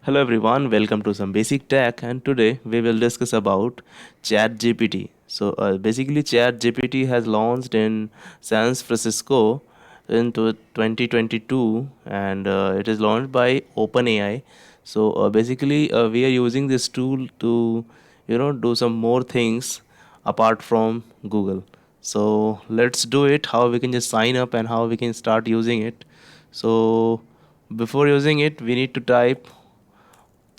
Hello everyone, welcome to some basic tech, and today we will discuss about ChatGPT. Basically ChatGPT has launched in San Francisco in 2022, and it is launched by OpenAI. We are using this tool to do some more things apart from Google. So let's do it. How we can just sign up and how we can start using it. So before using it, we need to type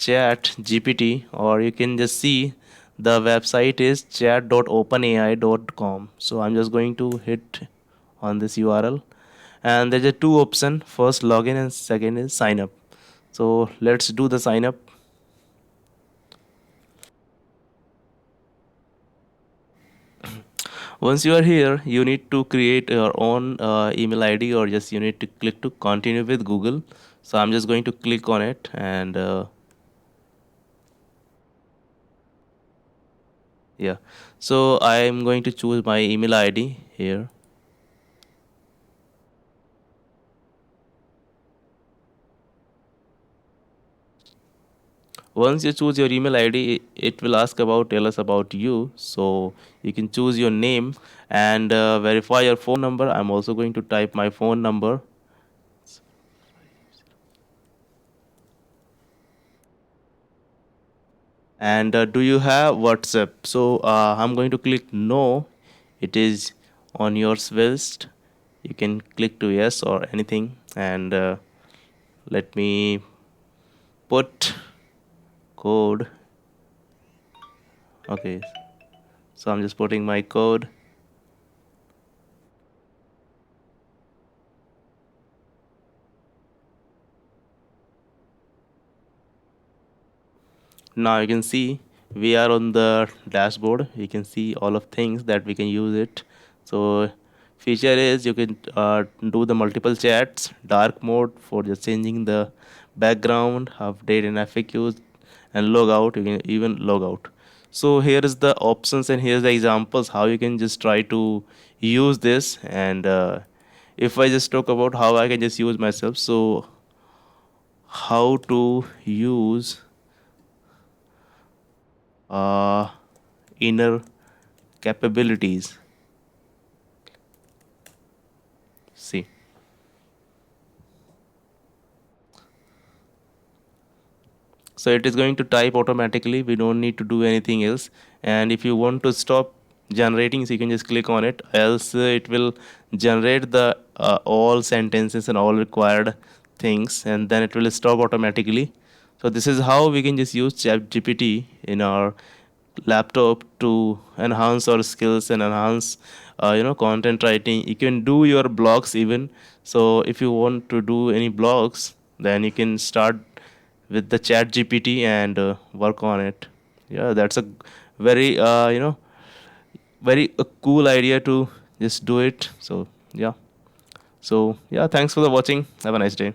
chat gpt, or you can just see the website is chat.openai.com. So I'm just going to hit on this url, and there's a two option: first login and second is sign up. So let's do the sign up. Once you are here, you need to create your own email id, or just you need to click to continue with Google. So I'm just going to click on it, and yeah, so I'm going to choose my email id here. Once you choose your email id, it will ask about tell us about you. So you can choose your name and verify your phone number. I'm also going to type my phone number. And do you have WhatsApp? So I'm going to click no. It is on your list. You can click to yes or anything, and let me put code. Okay, so I'm just putting my code. Now you can see we are on the dashboard. You can see all of things that we can use it. So feature is you can do the multiple chats, dark mode for just changing the background, update and FAQs, and log out. You can even log out. So here is the options, and here's the examples how you can just try to use this. And if I just talk about how I can just use myself, so how to use uh, inner capabilities. See, so it is going to type automatically. We don't need to do anything else. And if you want to stop generating, so you can just click on it, else it will generate the all sentences and all required things, and then it will stop automatically. So this is how we can just use ChatGPT in our laptop to enhance our skills and enhance content writing. You can do your blogs even. So if you want to do any blogs, then you can start with the chat gpt and work on it. Yeah, that's a very very cool idea to just do it. So yeah, so yeah, thanks for the watching. Have a nice day.